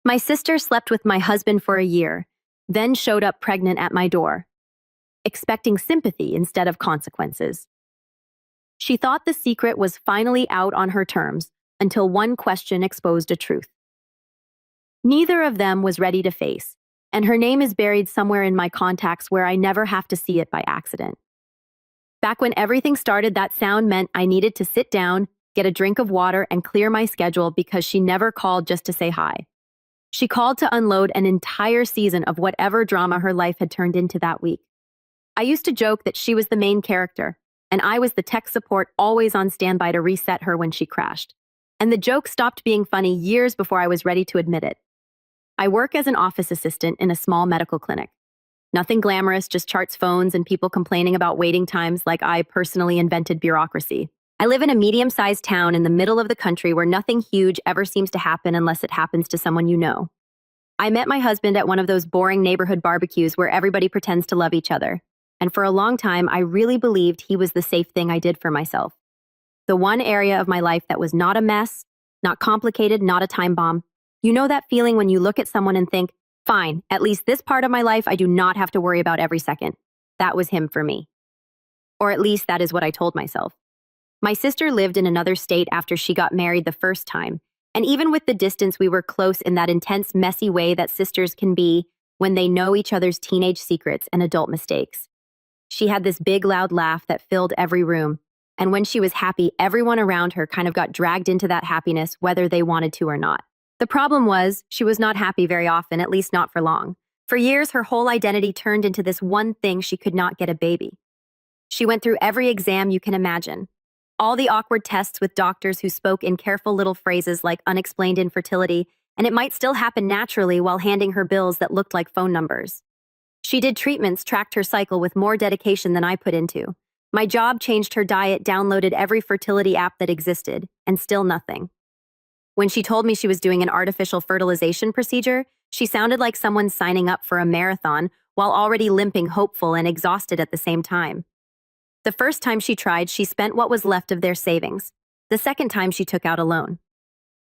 My sister slept with my husband for a year, then showed up pregnant at my door, expecting sympathy instead of consequences. She thought the secret was finally out on her terms until one question exposed a truth. Neither of them was ready to face, and her name is buried somewhere in my contacts where I never have to see it by accident. Back when everything started, that sound meant I needed to sit down, get a drink of water, and clear my schedule because she never called just to say hi. She called to unload an entire season of whatever drama her life had turned into that week. I used to joke that she was the main character, and I was the tech support always on standby to reset her when she crashed. And the joke stopped being funny years before I was ready to admit it. I work as an office assistant in a small medical clinic. Nothing glamorous, just charts phones and people complaining about waiting times like I personally invented bureaucracy. I live in a medium-sized town in the middle of the country where nothing huge ever seems to happen unless it happens to someone you know. I met my husband at one of those boring neighborhood barbecues where everybody pretends to love each other. And for a long time, I really believed he was the safe thing I did for myself. The one area of my life that was not a mess, not complicated, not a time bomb. You know that feeling when you look at someone and think, fine, at least this part of my life I do not have to worry about every second. That was him for me. Or at least that is what I told myself. My sister lived in another state after she got married the first time, and even with the distance, we were close in that intense, messy way that sisters can be when they know each other's teenage secrets and adult mistakes. She had this big, loud laugh that filled every room, and when she was happy, everyone around her kind of got dragged into that happiness, whether they wanted to or not. The problem was, she was not happy very often, at least not for long. For years, her whole identity turned into this one thing: she could not get a baby. She went through every exam you can imagine. All the awkward tests with doctors who spoke in careful little phrases like unexplained infertility, and it might still happen naturally while handing her bills that looked like phone numbers. She did treatments, tracked her cycle with more dedication than I put into. My job changed her diet, downloaded every fertility app that existed, and still nothing. When she told me she was doing an artificial fertilization procedure, she sounded like someone signing up for a marathon while already limping, hopeful and exhausted at the same time. The first time she tried, she spent what was left of their savings. The second time, she took out a loan.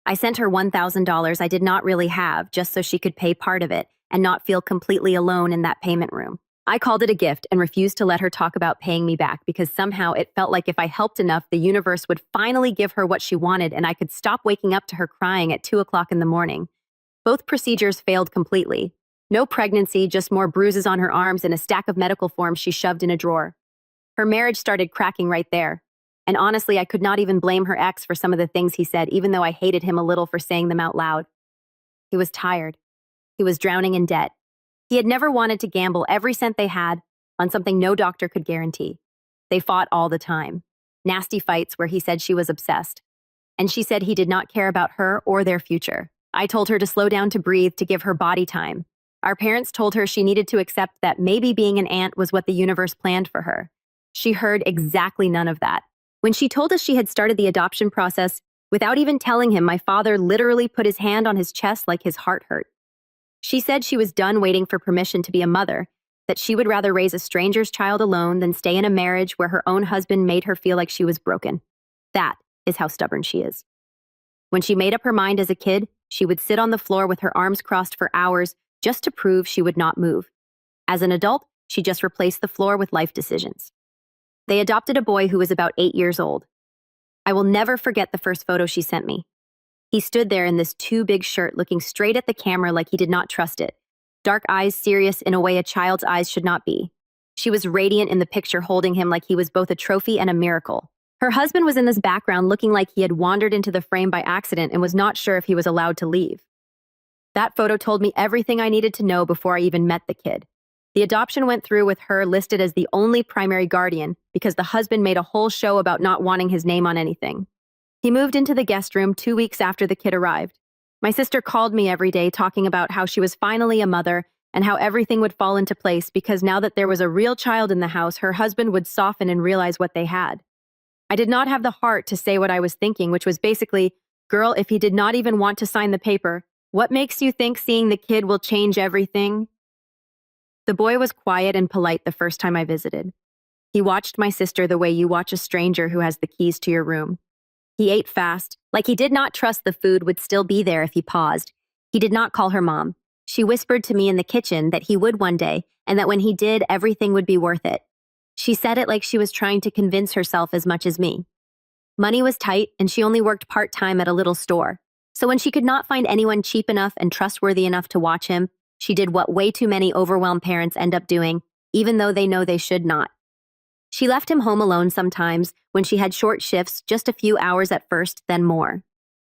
I sent her $1,000 I did not really have, just so she could pay part of it and not feel completely alone in that payment room. I called it a gift and refused to let her talk about paying me back because somehow it felt like if I helped enough, the universe would finally give her what she wanted and I could stop waking up to her crying at 2 o'clock in the morning. Both procedures failed completely. No pregnancy, just more bruises on her arms and a stack of medical forms she shoved in a drawer. Her marriage started cracking right there. And honestly, I could not even blame her ex for some of the things he said, even though I hated him a little for saying them out loud. He was tired. He was drowning in debt. He had never wanted to gamble every cent they had on something no doctor could guarantee. They fought all the time. Nasty fights where he said she was obsessed. And she said he did not care about her or their future. I told her to slow down, to breathe, to give her body time. Our parents told her she needed to accept that maybe being an aunt was what the universe planned for her. She heard exactly none of that. When she told us she had started the adoption process, without even telling him, my father literally put his hand on his chest like his heart hurt. She said she was done waiting for permission to be a mother, that she would rather raise a stranger's child alone than stay in a marriage where her own husband made her feel like she was broken. That is how stubborn she is. When she made up her mind as a kid, she would sit on the floor with her arms crossed for hours just to prove she would not move. As an adult, she just replaced the floor with life decisions. They adopted a boy who was about 8 years old. I will never forget the first photo she sent me. He stood there in this too big shirt, looking straight at the camera like he did not trust it. Dark eyes, serious in a way a child's eyes should not be. She was radiant in the picture, holding him like he was both a trophy and a miracle. Her husband was in this background, looking like he had wandered into the frame by accident and was not sure if he was allowed to leave. That photo told me everything I needed to know before I even met the kid. The adoption went through with her listed as the only primary guardian because the husband made a whole show about not wanting his name on anything. He moved into the guest room 2 weeks after the kid arrived. My sister called me every day talking about how she was finally a mother and how everything would fall into place because now that there was a real child in the house, her husband would soften and realize what they had. I did not have the heart to say what I was thinking, which was basically, girl, if he did not even want to sign the paper, what makes you think seeing the kid will change everything? The boy was quiet and polite the first time I visited. He watched my sister the way you watch a stranger who has the keys to your room. He ate fast, like he did not trust the food would still be there if he paused. He did not call her mom. She whispered to me in the kitchen that he would one day, and that when he did, everything would be worth it. She said it like she was trying to convince herself as much as me. Money was tight, and she only worked part-time at a little store. So when she could not find anyone cheap enough and trustworthy enough to watch him, she did what way too many overwhelmed parents end up doing, even though they know they should not. She left him home alone sometimes when she had short shifts, just a few hours at first, then more.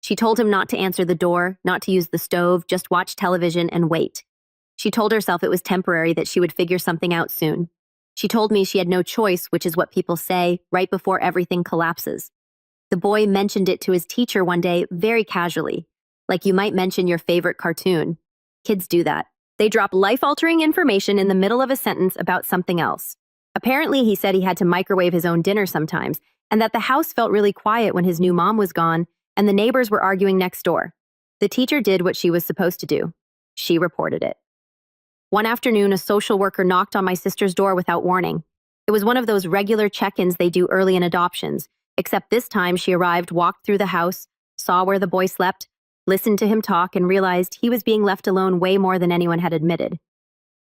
She told him not to answer the door, not to use the stove, just watch television and wait. She told herself it was temporary, that she would figure something out soon. She told me she had no choice, which is what people say, right before everything collapses. The boy mentioned it to his teacher one day very casually, like you might mention your favorite cartoon. Kids do that. They drop life-altering information in the middle of a sentence about something else. Apparently, he said he had to microwave his own dinner sometimes, and that the house felt really quiet when his new mom was gone, and the neighbors were arguing next door. The teacher did what she was supposed to do. She reported it. One afternoon, a social worker knocked on my sister's door without warning. It was one of those regular check-ins they do early in adoptions, except this time she arrived, walked through the house, saw where the boy slept, listened to him talk, and realized he was being left alone way more than anyone had admitted.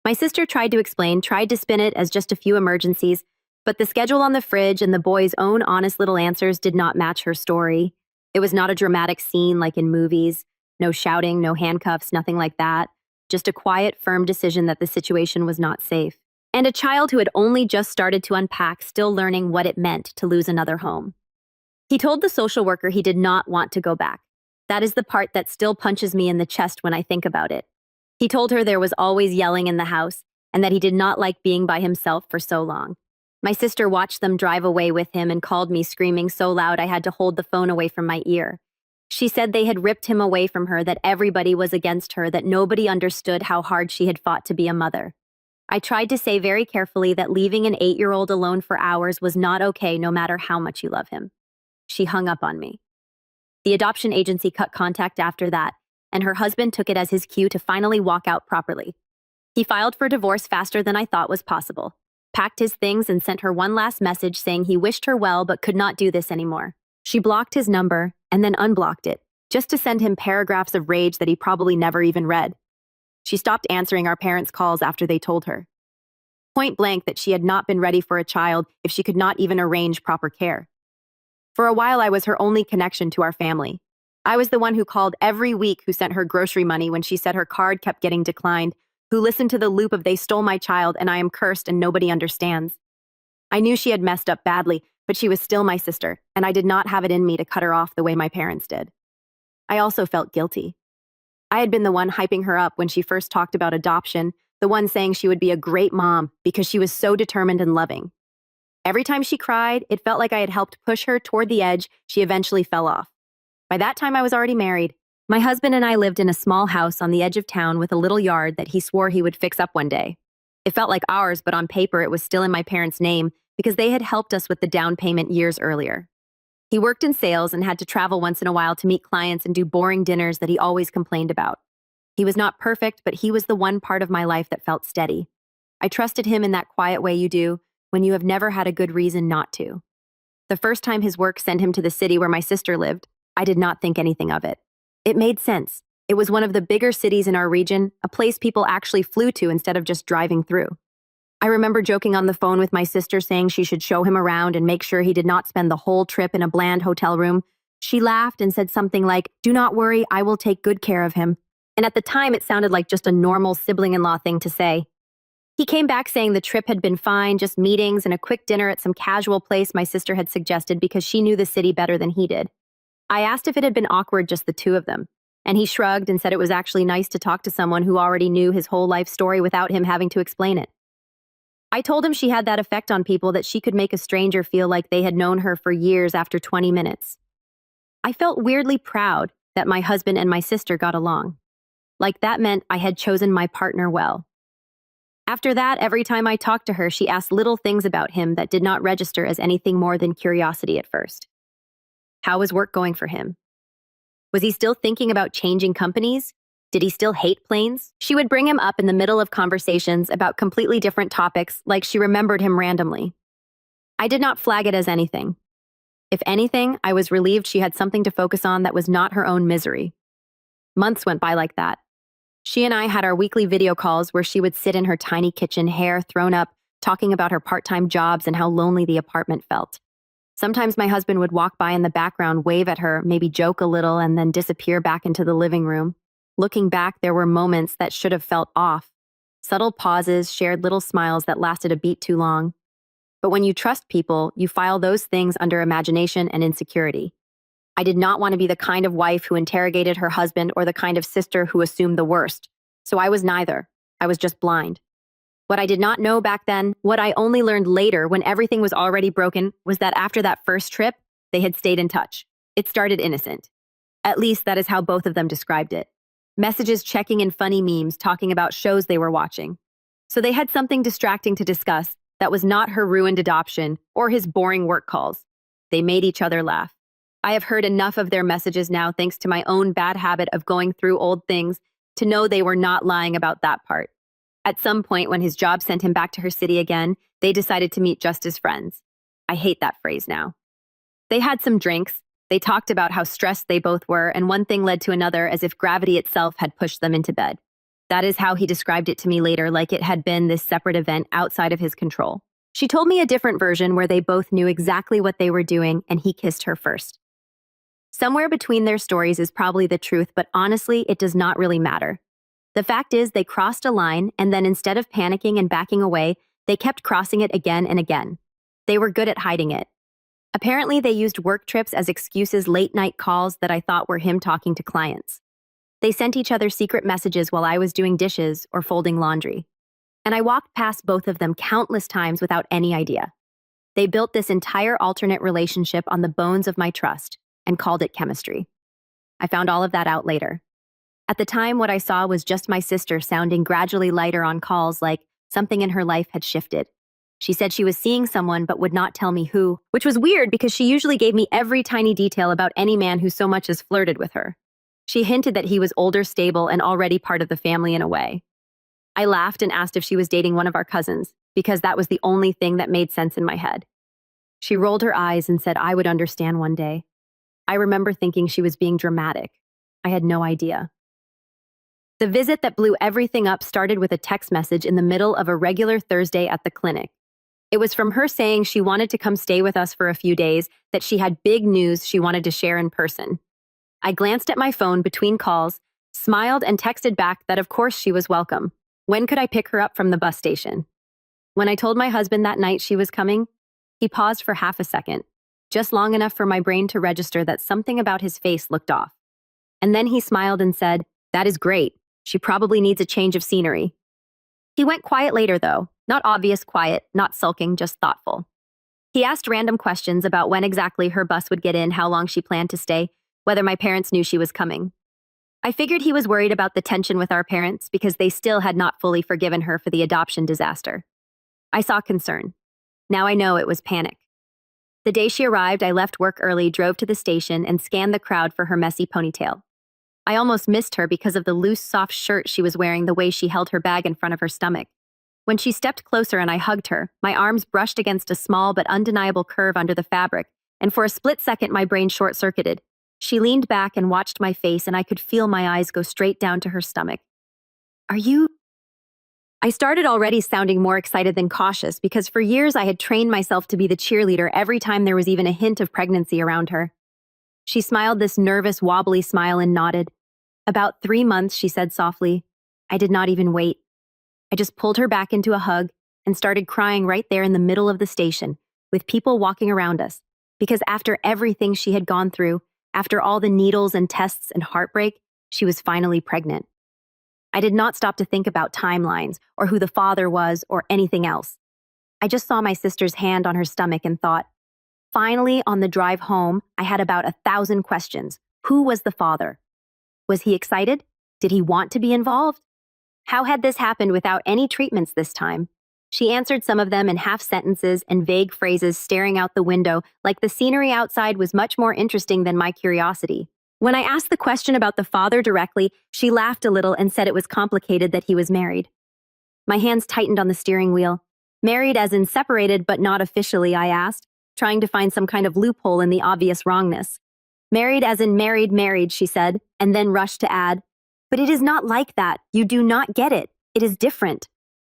My sister tried to explain, tried to spin it as just a few emergencies, but the schedule on the fridge and the boy's own honest little answers did not match her story. It was not a dramatic scene like in movies. No shouting, no handcuffs, nothing like that. Just a quiet, firm decision that the situation was not safe. And a child who had only just started to unpack, still learning what it meant to lose another home. He told the social worker he did not want to go back. That is the part that still punches me in the chest when I think about it. He told her there was always yelling in the house, and that he did not like being by himself for so long. My sister watched them drive away with him and called me screaming so loud I had to hold the phone away from my ear. She said they had ripped him away from her, that everybody was against her, that nobody understood how hard she had fought to be a mother. I tried to say very carefully that leaving an 8-year-old alone for hours was not okay, no matter how much you love him. She hung up on me. The adoption agency cut contact after that, and her husband took it as his cue to finally walk out properly. He filed for divorce faster than I thought was possible, packed his things, and sent her one last message saying he wished her well but could not do this anymore. She blocked his number and then unblocked it, just to send him paragraphs of rage that he probably never even read. She stopped answering our parents' calls after they told her, point blank, that she had not been ready for a child if she could not even arrange proper care. For a while, I was her only connection to our family. I was the one who called every week, who sent her grocery money when she said her card kept getting declined, who listened to the loop of "they stole my child and I am cursed and nobody understands." I knew she had messed up badly, but she was still my sister, and I did not have it in me to cut her off the way my parents did. I also felt guilty. I had been the one hyping her up when she first talked about adoption, the one saying she would be a great mom because she was so determined and loving. Every time she cried, it felt like I had helped push her toward the edge. She eventually fell off. By that time, I was already married. My husband and I lived in a small house on the edge of town with a little yard that he swore he would fix up one day. It felt like ours, but on paper it was still in my parents' name because they had helped us with the down payment years earlier. He worked in sales and had to travel once in a while to meet clients and do boring dinners that he always complained about. He was not perfect, but he was the one part of my life that felt steady. I trusted him in that quiet way you do when you have never had a good reason not to. The first time his work sent him to the city where my sister lived, I did not think anything of it. It made sense. It was one of the bigger cities in our region, a place people actually flew to instead of just driving through. I remember joking on the phone with my sister, saying she should show him around and make sure he did not spend the whole trip in a bland hotel room. She laughed and said something like, "Do not worry, I will take good care of him." And at the time, it sounded like just a normal sibling-in-law thing to say. He came back saying the trip had been fine, just meetings and a quick dinner at some casual place my sister had suggested because she knew the city better than he did. I asked if it had been awkward, just the two of them, and he shrugged and said it was actually nice to talk to someone who already knew his whole life story without him having to explain it. I told him she had that effect on people, that she could make a stranger feel like they had known her for years after 20 minutes. I felt weirdly proud that my husband and my sister got along. Like that meant I had chosen my partner well. After that, every time I talked to her, she asked little things about him that did not register as anything more than curiosity at first. How was work going for him? Was he still thinking about changing companies? Did he still hate planes? She would bring him up in the middle of conversations about completely different topics, like she remembered him randomly. I did not flag it as anything. If anything, I was relieved she had something to focus on that was not her own misery. Months went by like that. She and I had our weekly video calls where she would sit in her tiny kitchen, hair thrown up, talking about her part-time jobs and how lonely the apartment felt. Sometimes my husband would walk by in the background, wave at her, maybe joke a little, and then disappear back into the living room. Looking back, there were moments that should have felt off. Subtle pauses, shared little smiles that lasted a beat too long. But when you trust people, you file those things under imagination and insecurity. I did not want to be the kind of wife who interrogated her husband or the kind of sister who assumed the worst. So I was neither. I was just blind. What I did not know back then, what I only learned later when everything was already broken, was that after that first trip, they had stayed in touch. It started innocent. At least that is how both of them described it. Messages checking in funny memes, talking about shows they were watching. So they had something distracting to discuss that was not her ruined adoption or his boring work calls. They made each other laugh. I have heard enough of their messages now, thanks to my own bad habit of going through old things, to know they were not lying about that part. At some point, when his job sent him back to her city again, they decided to meet just as friends. I hate that phrase now. They had some drinks. They talked about how stressed they both were, and one thing led to another, as if gravity itself had pushed them into bed. That is how he described it to me later, like it had been this separate event outside of his control. She told me a different version where they both knew exactly what they were doing, and he kissed her first. Somewhere between their stories is probably the truth, but honestly, it does not really matter. The fact is, they crossed a line, and then instead of panicking and backing away, they kept crossing it again and again. They were good at hiding it. Apparently, they used work trips as excuses, late-night calls that I thought were him talking to clients. They sent each other secret messages while I was doing dishes or folding laundry. And I walked past both of them countless times without any idea. They built this entire alternate relationship on the bones of my trust and called it chemistry. I found all of that out later. At the time, what I saw was just my sister sounding gradually lighter on calls, like something in her life had shifted. She said she was seeing someone but would not tell me who, which was weird because she usually gave me every tiny detail about any man who so much as flirted with her. She hinted that he was older, stable, and already part of the family in a way. I laughed and asked if she was dating one of our cousins, because that was the only thing that made sense in my head. She rolled her eyes and said I would understand one day. I remember thinking she was being dramatic. I had no idea. The visit that blew everything up started with a text message in the middle of a regular Thursday at the clinic. It was from her saying she wanted to come stay with us for a few days, that she had big news she wanted to share in person. I glanced at my phone between calls, smiled, and texted back that of course she was welcome. When could I pick her up from the bus station? When I told my husband that night she was coming, he paused for half a second, just long enough for my brain to register that something about his face looked off. And then he smiled and said, "That is great. She probably needs a change of scenery." He went quiet later, though. Not obvious quiet, not sulking, just thoughtful. He asked random questions about when exactly her bus would get in, how long she planned to stay, whether my parents knew she was coming. I figured he was worried about the tension with our parents because they still had not fully forgiven her for the adoption disaster. I saw concern. Now I know it was panic. The day she arrived, I left work early, drove to the station, and scanned the crowd for her messy ponytail. I almost missed her because of the loose, soft shirt she was wearing, the way she held her bag in front of her stomach. When she stepped closer and I hugged her, my arms brushed against a small but undeniable curve under the fabric, and for a split second my brain short-circuited. She leaned back and watched my face, and I could feel my eyes go straight down to her stomach. "Are you—" I started already sounding more excited than cautious because for years I had trained myself to be the cheerleader every time there was even a hint of pregnancy around her. She smiled this nervous, wobbly smile and nodded. "About 3 months," she said softly. I did not even wait. I just pulled her back into a hug and started crying right there in the middle of the station, with people walking around us, because after everything she had gone through, after all the needles and tests and heartbreak, she was finally pregnant. I did not stop to think about timelines or who the father was or anything else. I just saw my sister's hand on her stomach and thought, finally, on the drive home, I had about 1,000 questions. Who was the father? Was he excited? Did he want to be involved? How had this happened without any treatments this time? She answered some of them in half sentences and vague phrases, staring out the window like the scenery outside was much more interesting than my curiosity. When I asked the question about the father directly, she laughed a little and said it was complicated, that he was married. My hands tightened on the steering wheel. "Married as in separated but not officially?" I asked, trying to find some kind of loophole in the obvious wrongness. "Married as in married," she said, and then rushed to add, But it is not like that. You do not get it. It is different.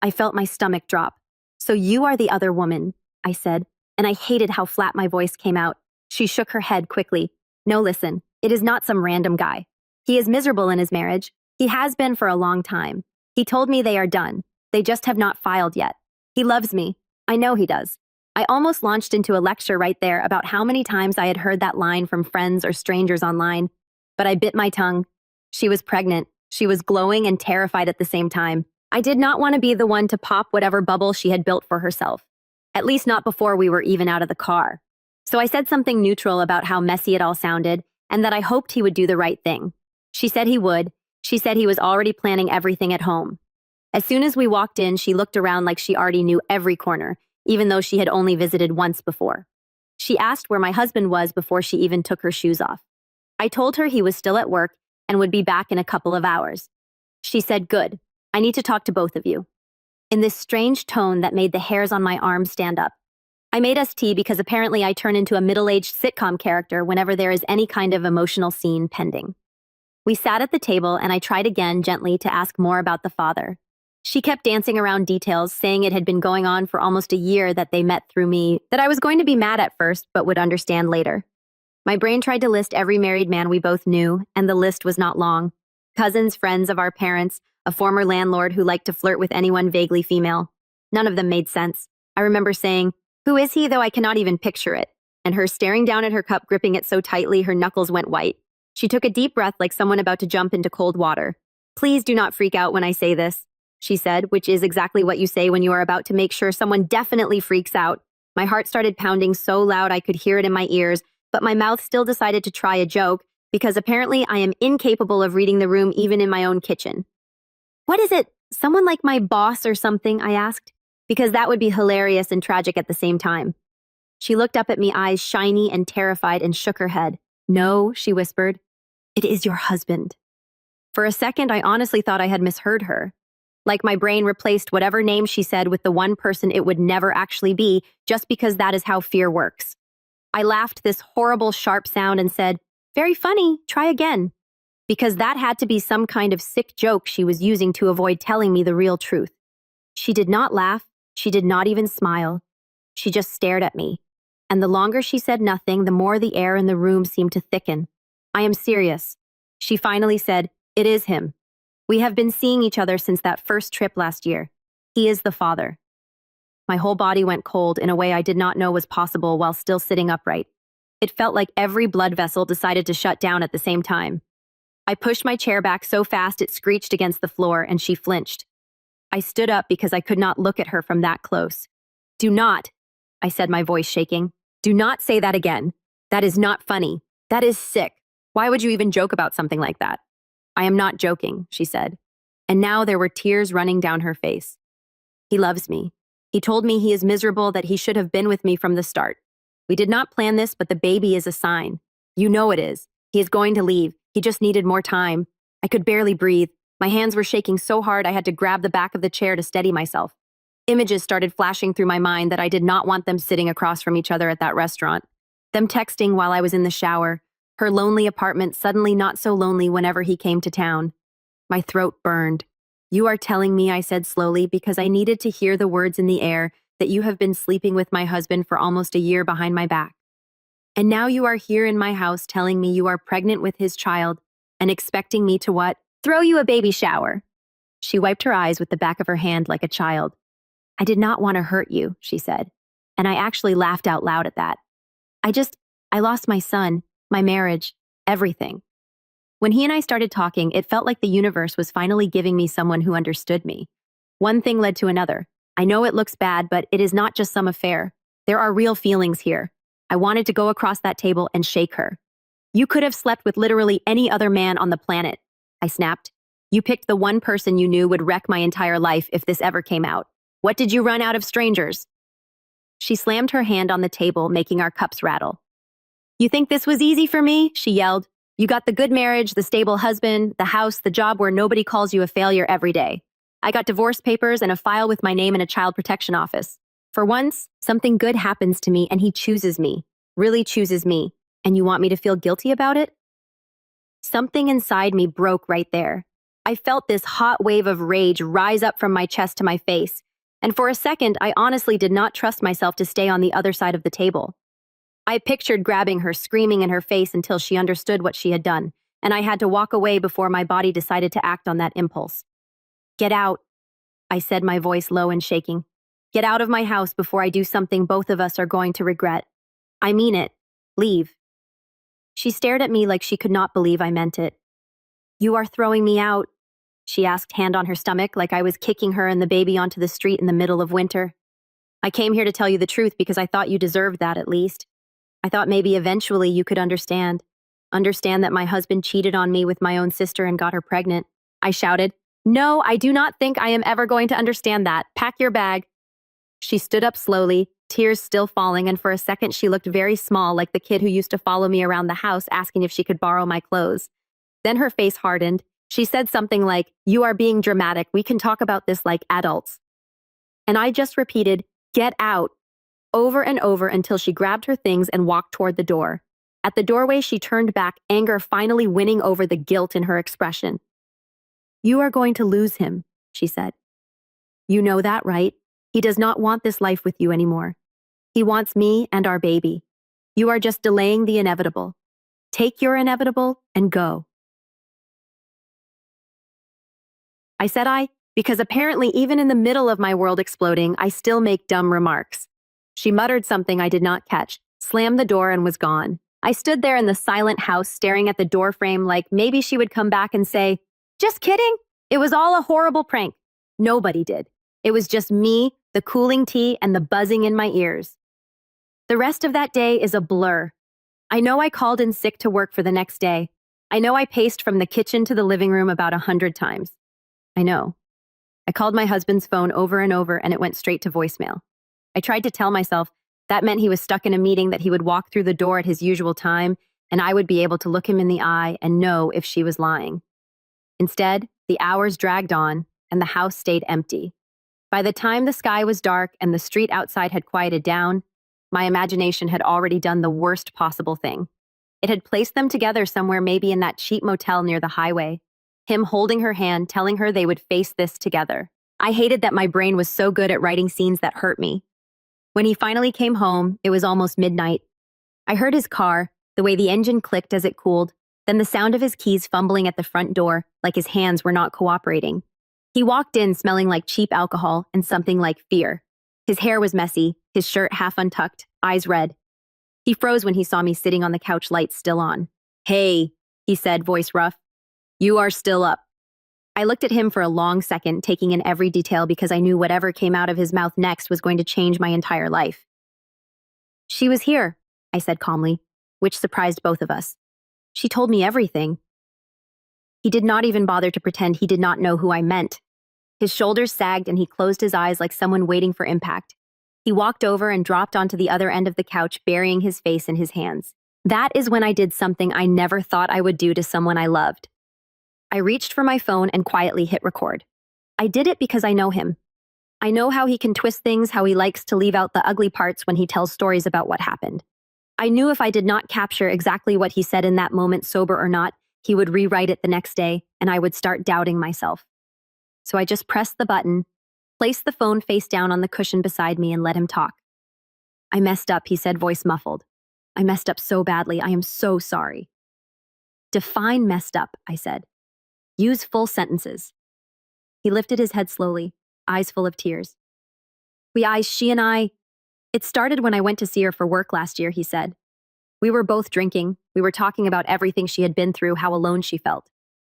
I felt my stomach drop. So you are the other woman, I said, and I hated how flat my voice came out. She shook her head quickly. No, listen, it is not some random guy. He is miserable in his marriage. He has been for a long time. He told me they are done. They just have not filed yet. He loves me. I know he does. I almost launched into a lecture right there about how many times I had heard that line from friends or strangers online, but I bit my tongue. She was pregnant. She was glowing and terrified at the same time. I did not want to be the one to pop whatever bubble she had built for herself, at least not before we were even out of the car. So I said something neutral about how messy it all sounded and that I hoped he would do the right thing. She said he would. She said he was already planning everything at home. As soon as we walked in, she looked around like she already knew every corner, even though she had only visited once before. She asked where my husband was before she even took her shoes off. I told her he was still at work and would be back in a couple of hours. She said, "Good. I need to talk to both of you," in this strange tone that made the hairs on my arm stand up. I made us tea because apparently I turn into a middle-aged sitcom character whenever there is any kind of emotional scene pending. We sat at the table and I tried again gently to ask more about the father. She kept dancing around details, saying it had been going on for almost a year that they met through me, that I was going to be mad at first but would understand later. My brain tried to list every married man we both knew, and the list was not long. Cousins, friends of our parents, a former landlord who liked to flirt with anyone vaguely female. None of them made sense. I remember saying, "Who is he?" though I cannot even picture it, and her staring down at her cup, gripping it so tightly her knuckles went white. She took a deep breath like someone about to jump into cold water. "Please do not freak out when I say this," she said, which is exactly what you say when you are about to make sure someone definitely freaks out. My heart started pounding so loud I could hear it in my ears, but my mouth still decided to try a joke, because apparently I am incapable of reading the room even in my own kitchen. "What is it? Someone like my boss or something?" I asked, because that would be hilarious and tragic at the same time. She looked up at me, eyes shiny and terrified, and shook her head. "No," she whispered. "It is your husband." For a second, I honestly thought I had misheard her. Like my brain replaced whatever name she said with the one person it would never actually be, just because that is how fear works. I laughed this horrible, sharp sound and said, "Very funny, try again." Because that had to be some kind of sick joke she was using to avoid telling me the real truth. She did not laugh. She did not even smile. She just stared at me. And the longer she said nothing, the more the air in the room seemed to thicken. "I am serious." She finally said, "It is him. We have been seeing each other since that first trip last year. He is the father." My whole body went cold in a way I did not know was possible while still sitting upright. It felt like every blood vessel decided to shut down at the same time. I pushed my chair back so fast it screeched against the floor, and she flinched. I stood up because I could not look at her from that close. "Do not," I said, my voice shaking. "Do not say that again. That is not funny. That is sick. Why would you even joke about something like that?" "I am not joking," she said. And now there were tears running down her face. "He loves me. He told me he is miserable, that he should have been with me from the start. We did not plan this, but the baby is a sign. You know it is. He is going to leave. He just needed more time." I could barely breathe. My hands were shaking so hard I had to grab the back of the chair to steady myself. Images started flashing through my mind that I did not want them sitting across from each other at that restaurant. Them texting while I was in the shower. Her lonely apartment suddenly not so lonely whenever he came to town. My throat burned. "You are telling me," I said slowly, because I needed to hear the words in the air, "that you have been sleeping with my husband for almost a year behind my back. And now you are here in my house telling me you are pregnant with his child and expecting me to what? Throw you a baby shower." She wiped her eyes with the back of her hand like a child. "I did not want to hurt you," she said, and I actually laughed out loud at that. I lost my son, my marriage, everything." When he and I started talking, it felt like the universe was finally giving me someone who understood me. One thing led to another. I know it looks bad, but it is not just some affair. There are real feelings here. I wanted to go across that table and shake her. "You could have slept with literally any other man on the planet," I snapped. "You picked the one person you knew would wreck my entire life if this ever came out. What did you run out of strangers?" She slammed her hand on the table, making our cups rattle. "You think this was easy for me?" she yelled. "You got the good marriage, the stable husband, the house, the job where nobody calls you a failure every day. I got divorce papers and a file with my name in a child protection office. For once, something good happens to me and he chooses me, really chooses me, and you want me to feel guilty about it?" Something inside me broke right there. I felt this hot wave of rage rise up from my chest to my face, and for a second, I honestly did not trust myself to stay on the other side of the table. I pictured grabbing her, screaming in her face until she understood what she had done, and I had to walk away before my body decided to act on that impulse. "Get out," I said, my voice low and shaking. "Get out of my house before I do something both of us are going to regret. I mean it. Leave." She stared at me like she could not believe I meant it. "You are throwing me out?" she asked, hand on her stomach, like I was kicking her and the baby onto the street in the middle of winter. "I came here to tell you the truth because I thought you deserved that at least. I thought maybe eventually you could understand. Understand that my husband cheated on me with my own sister and got her pregnant." I shouted. "No, I do not think I am ever going to understand that. Pack your bag." She stood up slowly, tears still falling, and for a second she looked very small, like the kid who used to follow me around the house asking if she could borrow my clothes. Then her face hardened. She said something like, "You are being dramatic. We can talk about this like adults." And I just repeated, "Get out," over and over until she grabbed her things and walked toward the door. At the doorway, she turned back, anger finally winning over the guilt in her expression. "You are going to lose him," she said. "You know that, right? He does not want this life with you anymore. He wants me and our baby. You are just delaying the inevitable. Take your inevitable and go." I said because apparently even in the middle of my world exploding, I still make dumb remarks. She muttered something I did not catch, slammed the door, and was gone. I stood there in the silent house staring at the doorframe like maybe she would come back and say, "Just kidding. It was all a horrible prank." Nobody did. It was just me, the cooling tea, and the buzzing in my ears. The rest of that day is a blur. I know I called in sick to work for the next day. I know I paced from the kitchen to the living room about 100 times. I know. I called my husband's phone over and over, and it went straight to voicemail. I tried to tell myself that meant he was stuck in a meeting, that he would walk through the door at his usual time, and I would be able to look him in the eye and know if she was lying. Instead, the hours dragged on, and the house stayed empty. By the time the sky was dark and the street outside had quieted down, my imagination had already done the worst possible thing. It had placed them together somewhere, maybe in that cheap motel near the highway. Him holding her hand, telling her they would face this together. I hated that my brain was so good at writing scenes that hurt me. When he finally came home, it was almost midnight. I heard his car, the way the engine clicked as it cooled, then the sound of his keys fumbling at the front door, like his hands were not cooperating. He walked in smelling like cheap alcohol and something like fear. His hair was messy, his shirt half untucked, eyes red. He froze when he saw me sitting on the couch, lights still on. "Hey," he said, voice rough. "You are still up." I looked at him for a long second, taking in every detail because I knew whatever came out of his mouth next was going to change my entire life. "She was here," I said calmly, which surprised both of us. "She told me everything." He did not even bother to pretend he did not know who I meant. His shoulders sagged and he closed his eyes like someone waiting for impact. He walked over and dropped onto the other end of the couch, burying his face in his hands. That is when I did something I never thought I would do to someone I loved. I reached for my phone and quietly hit record. I did it because I know him. I know how he can twist things, how he likes to leave out the ugly parts when he tells stories about what happened. I knew if I did not capture exactly what he said in that moment, sober or not, he would rewrite it the next day, and I would start doubting myself. So I just pressed the button, placed the phone face down on the cushion beside me, and let him talk. "I messed up," he said, voice muffled. "I messed up so badly. I am so sorry." "Define messed up," I said. "Use full sentences." He lifted his head slowly, eyes full of tears. She and I, it started when I went to see her for work last year," he said. "We were both drinking. We were talking about everything she had been through, how alone she felt.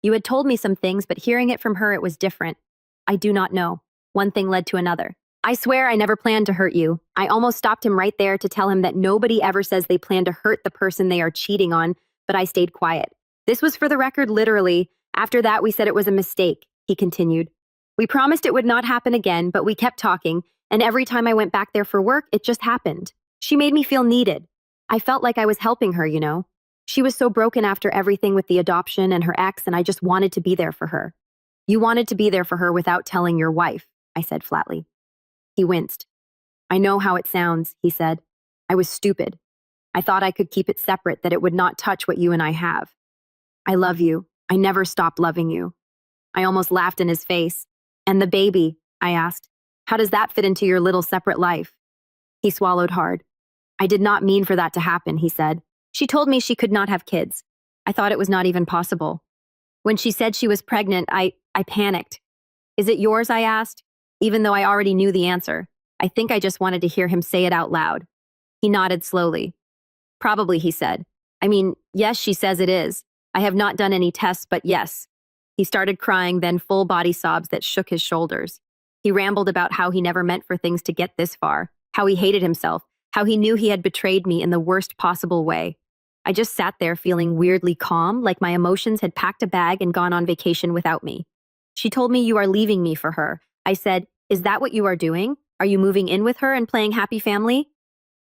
You had told me some things, but hearing it from her, it was different. I do not know. One thing led to another. I swear I never planned to hurt you. I almost stopped him right there to tell him that nobody ever says they plan to hurt the person they are cheating on, but I stayed quiet. This was for the record, literally. After that, we said it was a mistake," he continued. "We promised it would not happen again, but we kept talking, and every time I went back there for work, it just happened. She made me feel needed. I felt like I was helping her, you know. She was so broken after everything with the adoption and her ex, and I just wanted to be there for her." "You wanted to be there for her without telling your wife," I said flatly. He winced. "I know how it sounds," he said. "I was stupid. I thought I could keep it separate, that it would not touch what you and I have. I love you. I never stopped loving you. I almost laughed in his face. And the baby, I asked. How does that fit into your little separate life? He swallowed hard. I did not mean for that to happen, he said. She told me she could not have kids. I thought it was not even possible. When she said she was pregnant, I panicked. Is it yours, I asked, even though I already knew the answer. I think I just wanted to hear him say it out loud. He nodded slowly. Probably, he said. I mean, yes, she says it is. I have not done any tests, but yes. He started crying, then full body sobs that shook his shoulders. He rambled about how he never meant for things to get this far, how he hated himself, how he knew he had betrayed me in the worst possible way. I just sat there feeling weirdly calm, like my emotions had packed a bag and gone on vacation without me. She told me you are leaving me for her. I said, is that what you are doing? Are you moving in with her and playing happy family?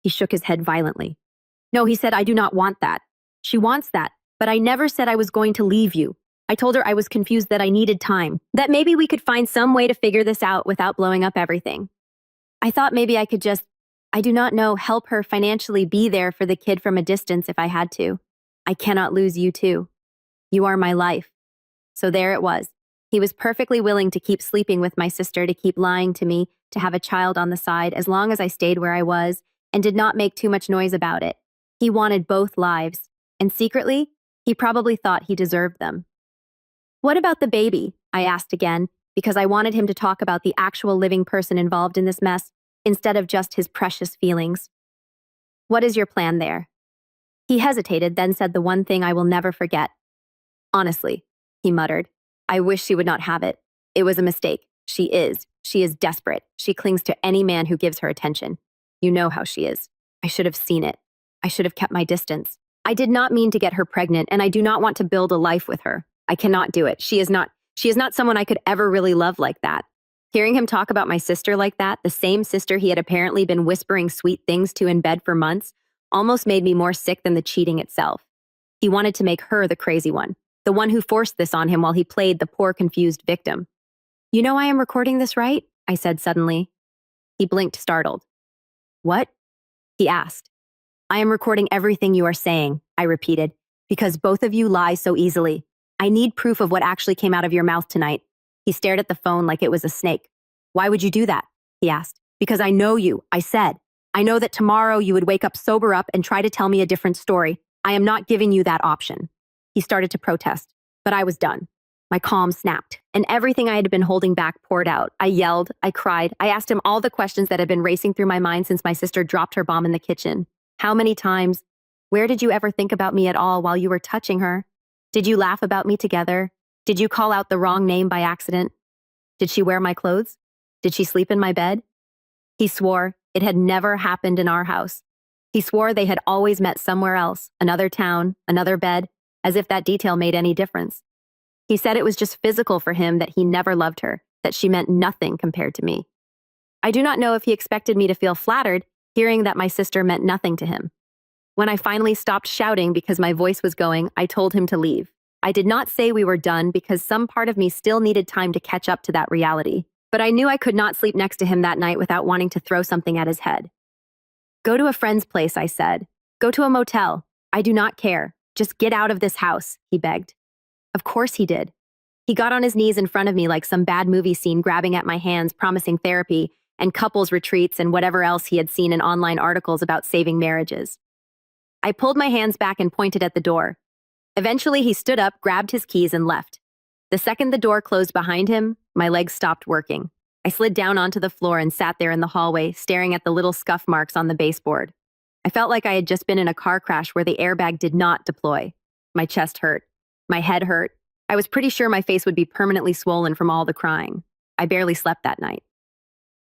He shook his head violently. No, he said, I do not want that. She wants that, but I never said I was going to leave you. I told her I was confused, that I needed time, that maybe we could find some way to figure this out without blowing up everything. I thought maybe I could just, I do not know, help her financially, be there for the kid from a distance if I had to. I cannot lose you too. You are my life. So there it was. He was perfectly willing to keep sleeping with my sister, to keep lying to me, to have a child on the side, as long as I stayed where I was and did not make too much noise about it. He wanted both lives, and secretly, he probably thought he deserved them. What about the baby? I asked again, because I wanted him to talk about the actual living person involved in this mess, instead of just his precious feelings. What is your plan there? He hesitated, then said the one thing I will never forget. Honestly, he muttered, I wish she would not have it. It was a mistake. She is. She is desperate. She clings to any man who gives her attention. You know how she is. I should have seen it. I should have kept my distance. I did not mean to get her pregnant, and I do not want to build a life with her. I cannot do it. She is not someone I could ever really love like that. Hearing him talk about my sister like that, the same sister he had apparently been whispering sweet things to in bed for months, almost made me more sick than the cheating itself. He wanted to make her the crazy one, the one who forced this on him while he played the poor, confused victim. You know I am recording this, right? I said suddenly. He blinked, startled. What? He asked. I am recording everything you are saying, I repeated, because both of you lie so easily. I need proof of what actually came out of your mouth tonight. He stared at the phone like it was a snake. Why would you do that? He asked. Because I know you, I said. I know that tomorrow you would wake up, sober up, and try to tell me a different story. I am not giving you that option. He started to protest, but I was done. My calm snapped, and everything I had been holding back poured out. I yelled, I cried, I asked him all the questions that had been racing through my mind since my sister dropped her bomb in the kitchen. How many times? Where did you ever think about me at all while you were touching her? Did you laugh about me together? Did you call out the wrong name by accident? Did she wear my clothes? Did she sleep in my bed? He swore it had never happened in our house. He swore they had always met somewhere else, another town, another bed, as if that detail made any difference. He said it was just physical for him, that he never loved her, that she meant nothing compared to me. I do not know if he expected me to feel flattered, hearing that my sister meant nothing to him. When I finally stopped shouting because my voice was going, I told him to leave. I did not say we were done because some part of me still needed time to catch up to that reality. But I knew I could not sleep next to him that night without wanting to throw something at his head. Go to a friend's place, I said. Go to a motel. I do not care. Just get out of this house, he begged. Of course he did. He got on his knees in front of me like some bad movie scene, grabbing at my hands, promising therapy and couples retreats and whatever else he had seen in online articles about saving marriages. I pulled my hands back and pointed at the door. Eventually, he stood up, grabbed his keys, and left. The second the door closed behind him, my legs stopped working. I slid down onto the floor and sat there in the hallway, staring at the little scuff marks on the baseboard. I felt like I had just been in a car crash where the airbag did not deploy. My chest hurt. My head hurt. I was pretty sure my face would be permanently swollen from all the crying. I barely slept that night.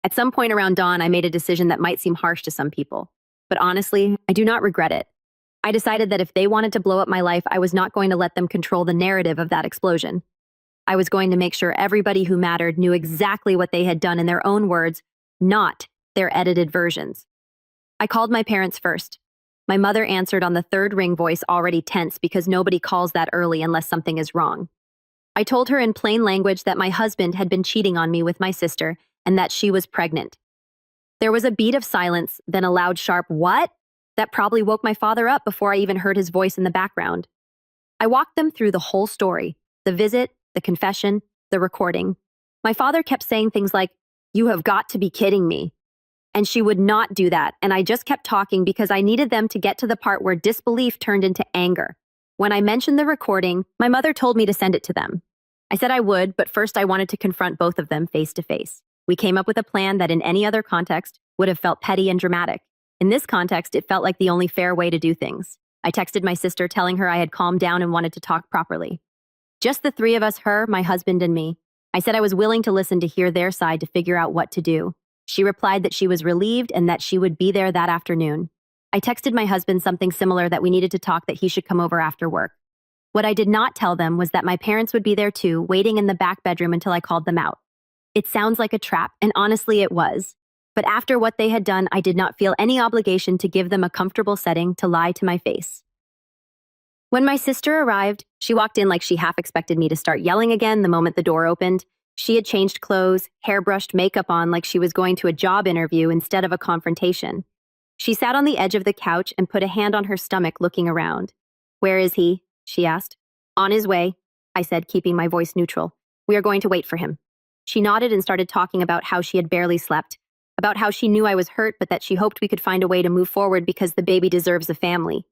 At some point around dawn, I made a decision that might seem harsh to some people. But honestly, I do not regret it. I decided that if they wanted to blow up my life, I was not going to let them control the narrative of that explosion. I was going to make sure everybody who mattered knew exactly what they had done in their own words, not their edited versions. I called my parents first. My mother answered on the third ring, voice already tense because nobody calls that early unless something is wrong. I told her in plain language that my husband had been cheating on me with my sister and that she was pregnant. There was a beat of silence, then a loud, sharp, "What?" that probably woke my father up before I even heard his voice in the background. I walked them through the whole story, the visit, the confession, the recording. My father kept saying things like, "You have got to be kidding me." And she would not do that, and I just kept talking because I needed them to get to the part where disbelief turned into anger. When I mentioned the recording, my mother told me to send it to them. I said I would, but first I wanted to confront both of them face to face. We came up with a plan that in any other context would have felt petty and dramatic. In this context, it felt like the only fair way to do things. I texted my sister telling her I had calmed down and wanted to talk properly. Just the three of us, her, my husband, and me. I said I was willing to listen to hear their side to figure out what to do. She replied that she was relieved and that she would be there that afternoon. I texted my husband something similar, that we needed to talk, that he should come over after work. What I did not tell them was that my parents would be there too, waiting in the back bedroom until I called them out. It sounds like a trap, and honestly it was. But after what they had done, I did not feel any obligation to give them a comfortable setting to lie to my face. When my sister arrived, she walked in like she half expected me to start yelling again the moment the door opened. She had changed clothes, hairbrushed, makeup on like she was going to a job interview instead of a confrontation. She sat on the edge of the couch and put a hand on her stomach, looking around. "Where is he?" she asked. "On his way," I said, keeping my voice neutral. "We are going to wait for him." She nodded and started talking about how she had barely slept, about how she knew I was hurt but that she hoped we could find a way to move forward because the baby deserves a family.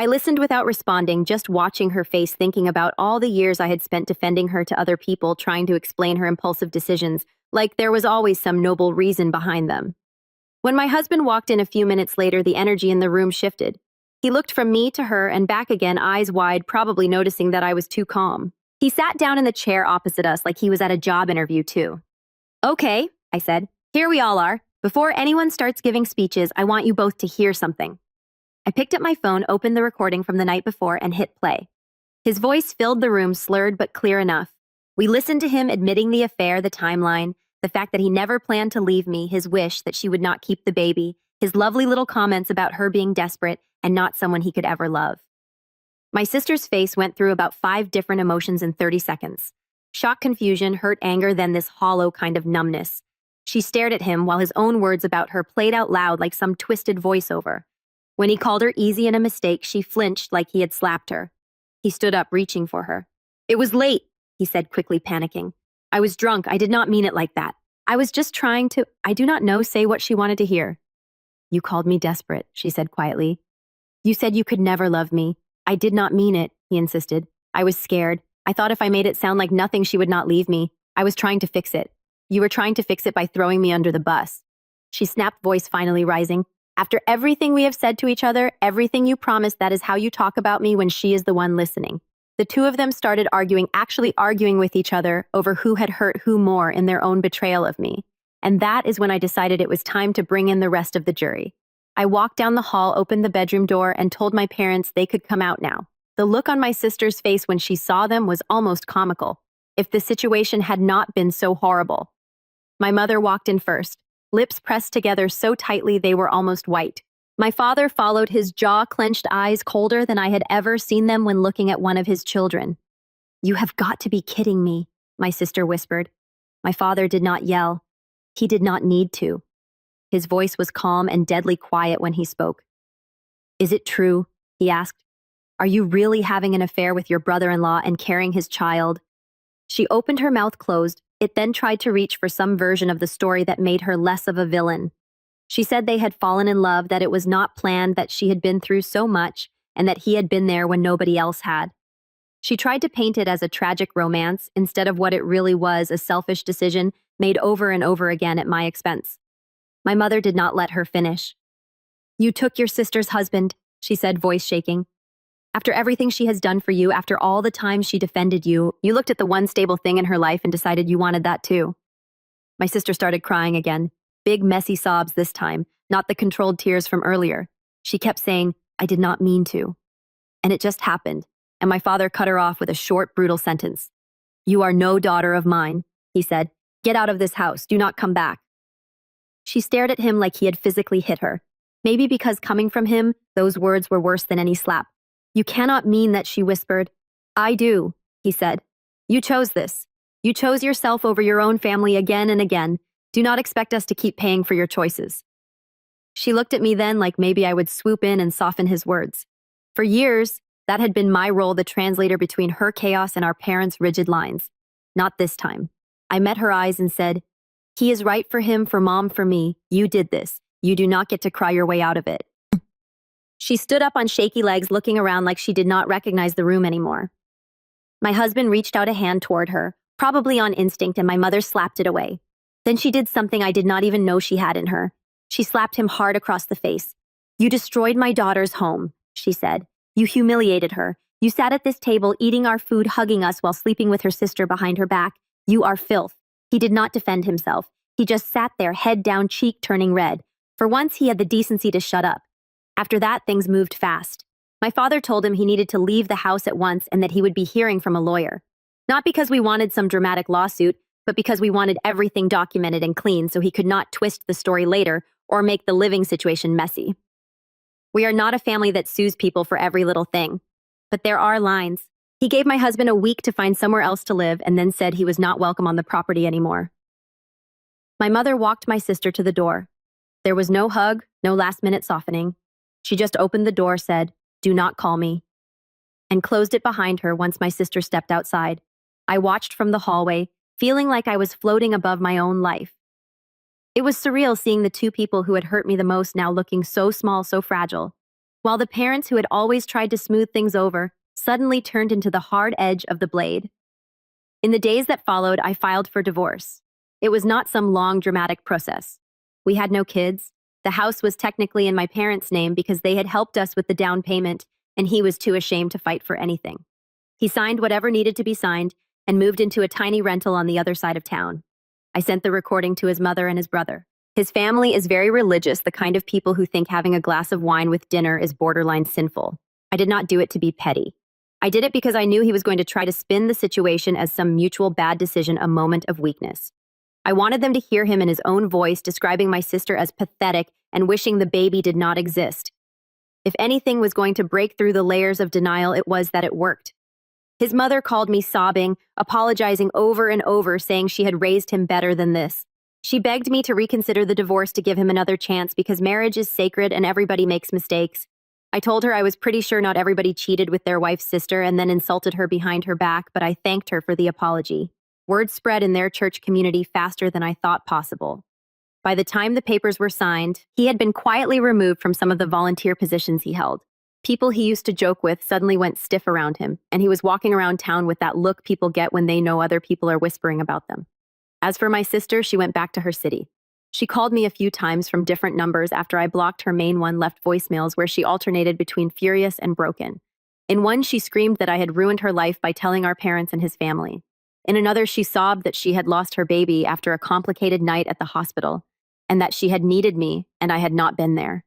I listened without responding, just watching her face, thinking about all the years I had spent defending her to other people, trying to explain her impulsive decisions, like there was always some noble reason behind them. When my husband walked in a few minutes later, the energy in the room shifted. He looked from me to her and back again, eyes wide, probably noticing that I was too calm. He sat down in the chair opposite us like he was at a job interview too. "Okay," I said, "here we all are. Before anyone starts giving speeches, I want you both to hear something." I picked up my phone, opened the recording from the night before, and hit play. His voice filled the room, slurred but clear enough. We listened to him admitting the affair, the timeline, the fact that he never planned to leave me, his wish that she would not keep the baby, his lovely little comments about her being desperate and not someone he could ever love. My sister's face went through about 5 different emotions in 30 seconds. Shock, confusion, hurt, anger, then this hollow kind of numbness. She stared at him while his own words about her played out loud like some twisted voiceover. When he called her easy and a mistake, she flinched like he had slapped her. He stood up, reaching for her. "It was late," he said, quickly panicking. "I was drunk. I did not mean it like that. I was just trying to, I do not know," say what she wanted to hear. "You called me desperate," she said quietly. "You said you could never love me. I did not mean it," he insisted. "I was scared. I thought if I made it sound like nothing, she would not leave me. I was trying to fix it. You were trying to fix it by throwing me under the bus." She snapped, voice finally rising. "After everything we have said to each other, everything you promised, that is how you talk about me when she is the one listening." The two of them started arguing, actually arguing with each other over who had hurt who more in their own betrayal of me. And that is when I decided it was time to bring in the rest of the jury. I walked down the hall, opened the bedroom door, and told my parents they could come out now. The look on my sister's face when she saw them was almost comical, if the situation had not been so horrible. My mother walked in first, lips pressed together so tightly they were almost white. My father followed, his jaw-clenched, eyes colder than I had ever seen them when looking at one of his children. "You have got to be kidding me," my sister whispered. My father did not yell. He did not need to. His voice was calm and deadly quiet when he spoke. "Is it true?" he asked. "Are you really having an affair with your brother-in-law and carrying his child?" She opened her mouth closed. It then tried to reach for some version of the story that made her less of a villain. She said they had fallen in love, that it was not planned, that she had been through so much, and that he had been there when nobody else had. She tried to paint it as a tragic romance instead of what it really was, a selfish decision made over and over again at my expense. My mother did not let her finish. "You took your sister's husband," she said, voice shaking. "After everything she has done for you, after all the time she defended you, you looked at the one stable thing in her life and decided you wanted that too." My sister started crying again. Big, messy sobs this time, not the controlled tears from earlier. She kept saying, "I did not mean to." And it just happened, and my father cut her off with a short, brutal sentence. "You are no daughter of mine," he said. "Get out of this house. Do not come back." She stared at him like he had physically hit her. Maybe because coming from him, those words were worse than any slap. "You cannot mean that," she whispered. "I do," he said. "You chose this. You chose yourself over your own family again and again. Do not expect us to keep paying for your choices." She looked at me then like maybe I would swoop in and soften his words. For years, that had been my role, the translator between her chaos and our parents' rigid lines. Not this time. I met her eyes and said, "He is right for him, for mom, for me. You did this. You do not get to cry your way out of it." She stood up on shaky legs, looking around like she did not recognize the room anymore. My husband reached out a hand toward her, probably on instinct, and my mother slapped it away. Then she did something I did not even know she had in her. She slapped him hard across the face. "You destroyed my daughter's home," she said. "You humiliated her. You sat at this table eating our food, hugging us while sleeping with her sister behind her back. You are filth." He did not defend himself. He just sat there, head down, cheek turning red. For once, he had the decency to shut up. After that, things moved fast. My father told him he needed to leave the house at once and that he would be hearing from a lawyer. Not because we wanted some dramatic lawsuit, but because we wanted everything documented and clean so he could not twist the story later or make the living situation messy. We are not a family that sues people for every little thing. But there are lines. He gave my husband a week to find somewhere else to live and then said he was not welcome on the property anymore. My mother walked my sister to the door. There was no hug, no last-minute softening. She just opened the door, said, "Do not call me," and closed it behind her once my sister stepped outside. I watched from the hallway, feeling like I was floating above my own life. It was surreal seeing the two people who had hurt me the most now looking so small, so fragile, while the parents who had always tried to smooth things over suddenly turned into the hard edge of the blade. In the days that followed, I filed for divorce. It was not some long, dramatic process. We had no kids. The house was technically in my parents' name because they had helped us with the down payment, and he was too ashamed to fight for anything. He signed whatever needed to be signed and moved into a tiny rental on the other side of town. I sent the recording to his mother and his brother. His family is very religious, the kind of people who think having a glass of wine with dinner is borderline sinful. I did not do it to be petty. I did it because I knew he was going to try to spin the situation as some mutual bad decision, a moment of weakness. I wanted them to hear him in his own voice describing my sister as pathetic and wishing the baby did not exist. If anything was going to break through the layers of denial, it was that it worked. His mother called me sobbing, apologizing over and over, saying she had raised him better than this. She begged me to reconsider the divorce to give him another chance because marriage is sacred and everybody makes mistakes. I told her I was pretty sure not everybody cheated with their wife's sister and then insulted her behind her back, but I thanked her for the apology. Word spread in their church community faster than I thought possible. By the time the papers were signed, he had been quietly removed from some of the volunteer positions he held. People he used to joke with suddenly went stiff around him, and he was walking around town with that look people get when they know other people are whispering about them. As for my sister, she went back to her city. She called me a few times from different numbers after I blocked her main one, left voicemails where she alternated between furious and broken. In one, she screamed that I had ruined her life by telling our parents and his family. In another, she sobbed that she had lost her baby after a complicated night at the hospital, and that she had needed me and I had not been there.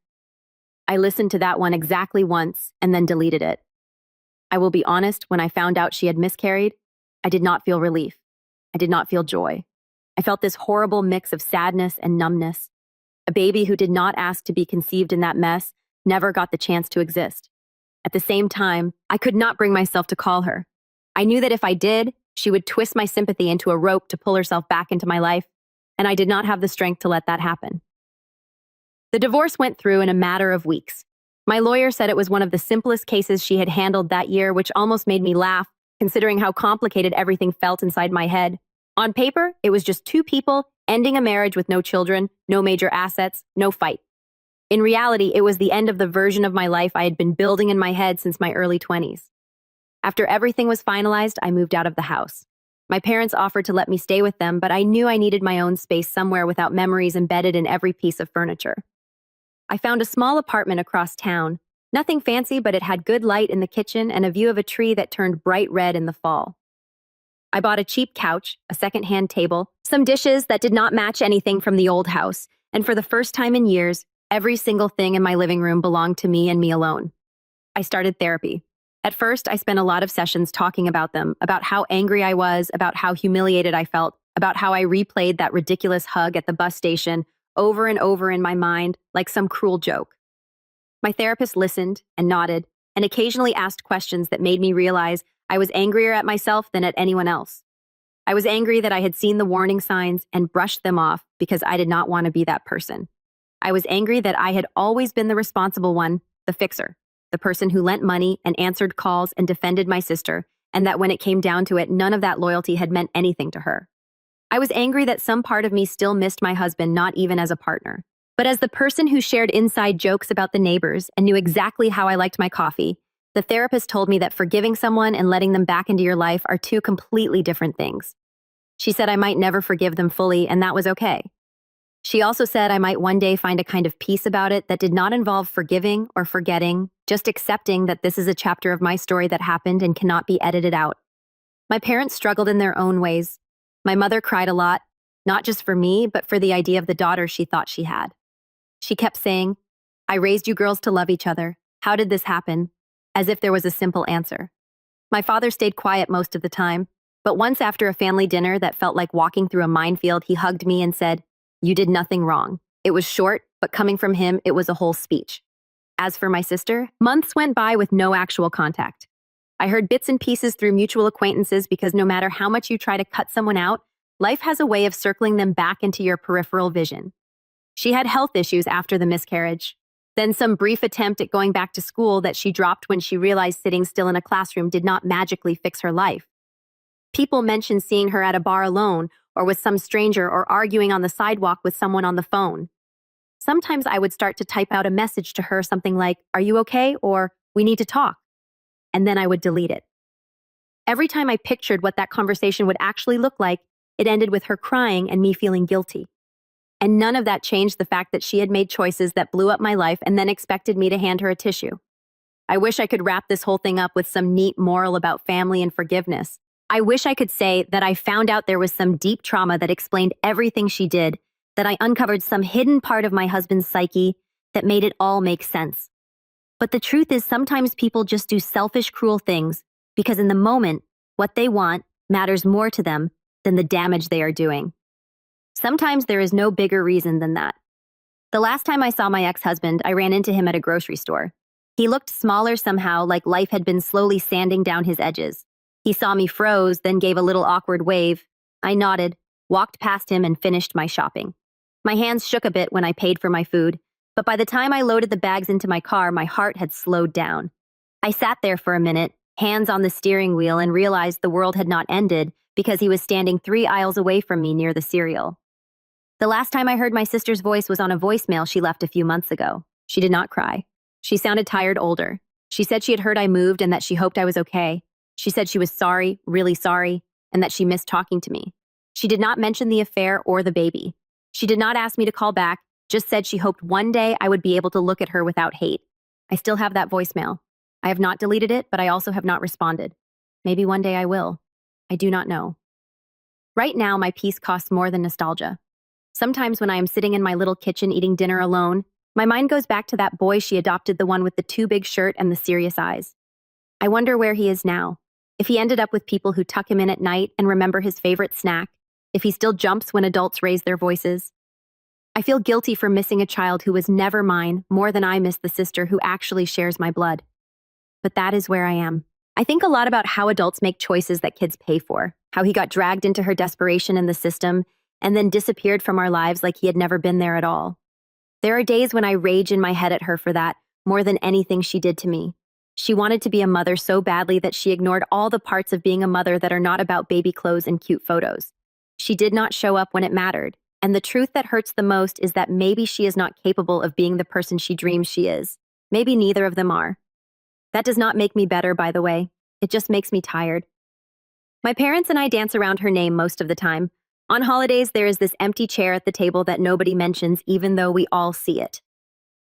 I listened to that one exactly once and then deleted it. I will be honest, when I found out she had miscarried, I did not feel relief. I did not feel joy. I felt this horrible mix of sadness and numbness. A baby who did not ask to be conceived in that mess never got the chance to exist. At the same time, I could not bring myself to call her. I knew that if I did, she would twist my sympathy into a rope to pull herself back into my life, and I did not have the strength to let that happen. The divorce went through in a matter of weeks. My lawyer said it was one of the simplest cases she had handled that year, which almost made me laugh, considering how complicated everything felt inside my head. On paper, it was just two people ending a marriage with no children, no major assets, no fight. In reality, it was the end of the version of my life I had been building in my head since my early 20s. After everything was finalized, I moved out of the house. My parents offered to let me stay with them, but I knew I needed my own space somewhere without memories embedded in every piece of furniture. I found a small apartment across town. Nothing fancy, but it had good light in the kitchen and a view of a tree that turned bright red in the fall. I bought a cheap couch, a second-hand table, some dishes that did not match anything from the old house, and for the first time in years, every single thing in my living room belonged to me and me alone. I started therapy. At first, I spent a lot of sessions talking about them, about how angry I was, about how humiliated I felt, about how I replayed that ridiculous hug at the bus station over and over in my mind like some cruel joke. My therapist listened and nodded and occasionally asked questions that made me realize I was angrier at myself than at anyone else. I was angry that I had seen the warning signs and brushed them off because I did not want to be that person. I was angry that I had always been the responsible one, the fixer, the person who lent money and answered calls and defended my sister, and that when it came down to it, none of that loyalty had meant anything to her. I was angry that some part of me still missed my husband, not even as a partner, but as the person who shared inside jokes about the neighbors and knew exactly how I liked my coffee. The therapist told me that forgiving someone and letting them back into your life are two completely different things. She said I might never forgive them fully, and that was okay. She also said I might one day find a kind of peace about it that did not involve forgiving or forgetting, just accepting that this is a chapter of my story that happened and cannot be edited out. My parents struggled in their own ways. My mother cried a lot, not just for me, but for the idea of the daughter she thought she had. She kept saying, "I raised you girls to love each other. How did this happen?" As if there was a simple answer. My father stayed quiet most of the time, but once after a family dinner that felt like walking through a minefield, he hugged me and said, "You did nothing wrong." It was short, but coming from him, it was a whole speech. As for my sister, months went by with no actual contact. I heard bits and pieces through mutual acquaintances because no matter how much you try to cut someone out, life has a way of circling them back into your peripheral vision. She had health issues after the miscarriage. Then some brief attempt at going back to school that she dropped when she realized sitting still in a classroom did not magically fix her life. People mentioned seeing her at a bar alone or with some stranger or arguing on the sidewalk with someone on the phone. Sometimes I would start to type out a message to her, something like, "Are you okay?" or "We need to talk." And then I would delete it. Every time I pictured what that conversation would actually look like, it ended with her crying and me feeling guilty. And none of that changed the fact that she had made choices that blew up my life and then expected me to hand her a tissue. I wish I could wrap this whole thing up with some neat moral about family and forgiveness. I wish I could say that I found out there was some deep trauma that explained everything she did, that I uncovered some hidden part of my husband's psyche that made it all make sense. But the truth is sometimes people just do selfish, cruel things because in the moment, what they want matters more to them than the damage they are doing. Sometimes there is no bigger reason than that. The last time I saw my ex-husband, I ran into him at a grocery store. He looked smaller somehow, like life had been slowly sanding down his edges. He saw me, froze, then gave a little awkward wave. I nodded, walked past him, and finished my shopping. My hands shook a bit when I paid for my food, but by the time I loaded the bags into my car, my heart had slowed down. I sat there for a minute, hands on the steering wheel, and realized the world had not ended because he was standing 3 aisles away from me near the cereal. The last time I heard my sister's voice was on a voicemail she left a few months ago. She did not cry. She sounded tired, older. She said she had heard I moved and that she hoped I was okay. She said she was sorry, really sorry, and that she missed talking to me. She did not mention the affair or the baby. She did not ask me to call back, just said she hoped one day I would be able to look at her without hate. I still have that voicemail. I have not deleted it, but I also have not responded. Maybe one day I will. I do not know. Right now, my peace costs more than nostalgia. Sometimes when I am sitting in my little kitchen eating dinner alone, my mind goes back to that boy she adopted, the one with the too big shirt and the serious eyes. I wonder where he is now. If he ended up with people who tuck him in at night and remember his favorite snack. If he still jumps when adults raise their voices. I feel guilty for missing a child who was never mine more than I miss the sister who actually shares my blood. But that is where I am. I think a lot about how adults make choices that kids pay for, how he got dragged into her desperation in the system and then disappeared from our lives like he had never been there at all. There are days when I rage in my head at her for that, more than anything she did to me. She wanted to be a mother so badly that she ignored all the parts of being a mother that are not about baby clothes and cute photos. She did not show up when it mattered, and the truth that hurts the most is that maybe she is not capable of being the person she dreams she is. Maybe neither of them are. That does not make me better, by the way. It just makes me tired. My parents and I dance around her name most of the time. On holidays, there is this empty chair at the table that nobody mentions, even though we all see it.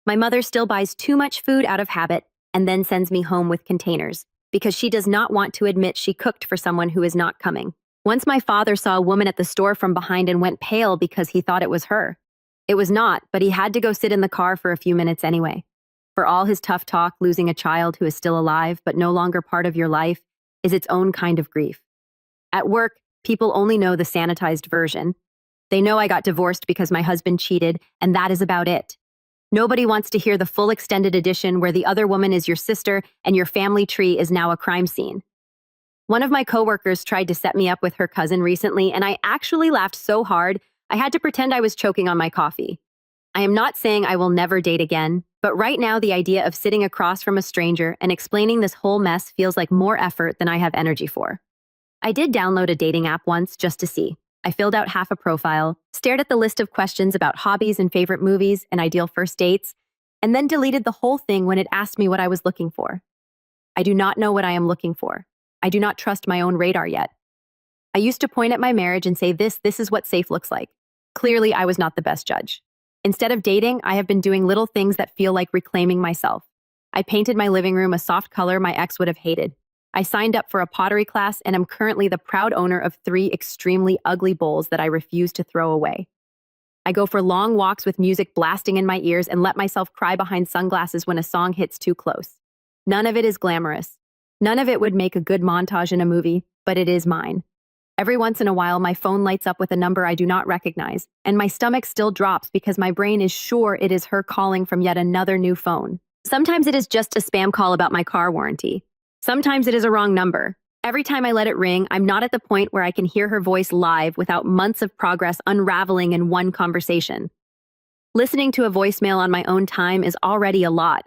My mother still buys too much food out of habit and then sends me home with containers because she does not want to admit she cooked for someone who is not coming. Once my father saw a woman at the store from behind and went pale because he thought it was her. It was not, but he had to go sit in the car for a few minutes anyway. For all his tough talk, losing a child who is still alive but no longer part of your life is its own kind of grief. At work, people only know the sanitized version. They know I got divorced because my husband cheated, and that is about it. Nobody wants to hear the full extended edition where the other woman is your sister and your family tree is now a crime scene. One of my coworkers tried to set me up with her cousin recently, and I actually laughed so hard I had to pretend I was choking on my coffee. I am not saying I will never date again, But right now, the idea of sitting across from a stranger and explaining this whole mess feels like more effort than I have energy for. I did download a dating app once just to see. I filled out half a profile, stared at the list of questions about hobbies and favorite movies and ideal first dates, and then deleted the whole thing when it asked me what I was looking for. I do not know what I am looking for. I do not trust my own radar yet. I used to point at my marriage and say, this is what safe looks like. Clearly, I was not the best judge. Instead of dating, I have been doing little things that feel like reclaiming myself. I painted my living room a soft color my ex would have hated. I signed up for a pottery class and am currently the proud owner of 3 extremely ugly bowls that I refuse to throw away. I go for long walks with music blasting in my ears and let myself cry behind sunglasses when a song hits too close. None of it is glamorous. None of it would make a good montage in a movie, but it is mine. Every once in a while, my phone lights up with a number I do not recognize, and my stomach still drops because my brain is sure it is her calling from yet another new phone. Sometimes it is just a spam call about my car warranty. Sometimes it is a wrong number. Every time I let it ring, I'm not at the point where I can hear her voice live without months of progress unraveling in one conversation. Listening to a voicemail on my own time is already a lot.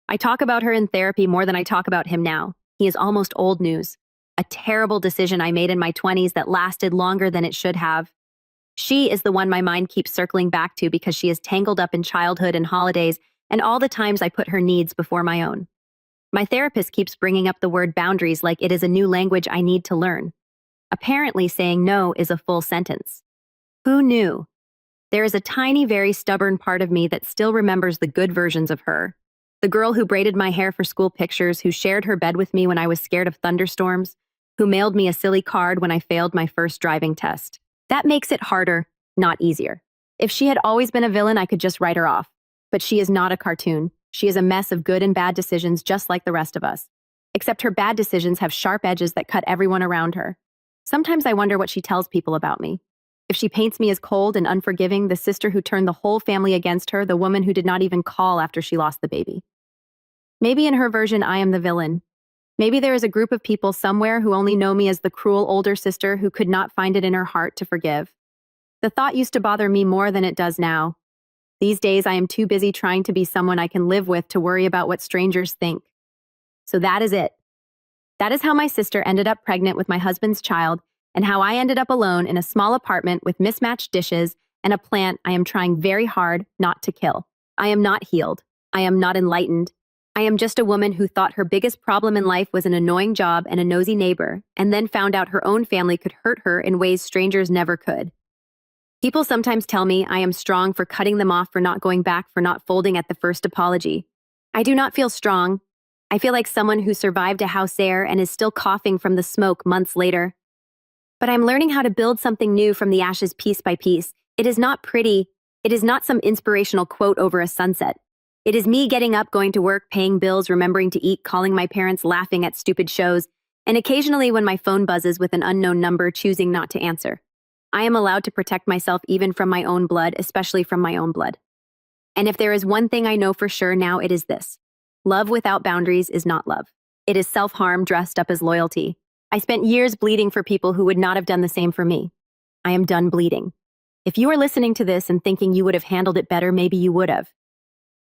I talk about her in therapy more than I talk about him now. He is almost old news. A terrible decision I made in my 20s that lasted longer than it should have. She is the one my mind keeps circling back to because she is tangled up in childhood and holidays and all the times I put her needs before my own. My therapist keeps bringing up the word boundaries like it is a new language I need to learn. Apparently, saying no is a full sentence. Who knew? There is a tiny, very stubborn part of me that still remembers the good versions of her. The girl who braided my hair for school pictures, who shared her bed with me when I was scared of thunderstorms, who mailed me a silly card when I failed my first driving test. That makes it harder, not easier. If she had always been a villain, I could just write her off. But she is not a cartoon. She is a mess of good and bad decisions just like the rest of us. Except her bad decisions have sharp edges that cut everyone around her. Sometimes I wonder what she tells people about me. If she paints me as cold and unforgiving, the sister who turned the whole family against her, the woman who did not even call after she lost the baby. Maybe in her version, I am the villain. Maybe there is a group of people somewhere who only know me as the cruel older sister who could not find it in her heart to forgive. The thought used to bother me more than it does now. These days, I am too busy trying to be someone I can live with to worry about what strangers think. So that is it. That is how my sister ended up pregnant with my husband's child, and how I ended up alone in a small apartment with mismatched dishes and a plant I am trying very hard not to kill. I am not healed. I am not enlightened. I am just a woman who thought her biggest problem in life was an annoying job and a nosy neighbor, and then found out her own family could hurt her in ways strangers never could. People sometimes tell me I am strong for cutting them off, for not going back, for not folding at the first apology. I do not feel strong. I feel like someone who survived a house air and is still coughing from the smoke months later. But I'm learning how to build something new from the ashes piece by piece. It is not pretty. It is not some inspirational quote over a sunset. It is me getting up, going to work, paying bills, remembering to eat, calling my parents, laughing at stupid shows, and occasionally when my phone buzzes with an unknown number, choosing not to answer. I am allowed to protect myself even from my own blood, especially from my own blood. And if there is one thing I know for sure now, it is this. Love without boundaries is not love. It is self-harm dressed up as loyalty. I spent years bleeding for people who would not have done the same for me. I am done bleeding. If you are listening to this and thinking you would have handled it better, maybe you would have.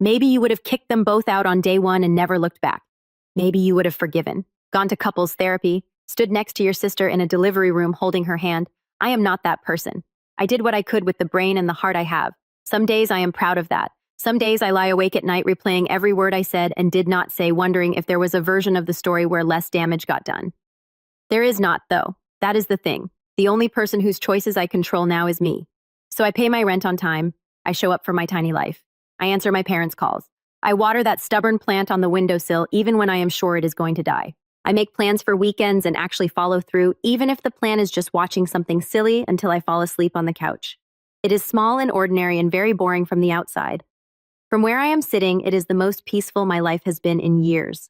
Maybe you would have kicked them both out on day one and never looked back. Maybe you would have forgiven, gone to couples therapy, stood next to your sister in a delivery room holding her hand. I am not that person. I did what I could with the brain and the heart I have. Some days I am proud of that. Some days I lie awake at night replaying every word I said and did not say, wondering if there was a version of the story where less damage got done. There is not, though. That is the thing. The only person whose choices I control now is me. So I pay my rent on time. I show up for my tiny life. I answer my parents' calls. I water that stubborn plant on the windowsill even when I am sure it is going to die. I make plans for weekends and actually follow through, even if the plan is just watching something silly until I fall asleep on the couch. It is small and ordinary and very boring from the outside. From where I am sitting, it is the most peaceful my life has been in years.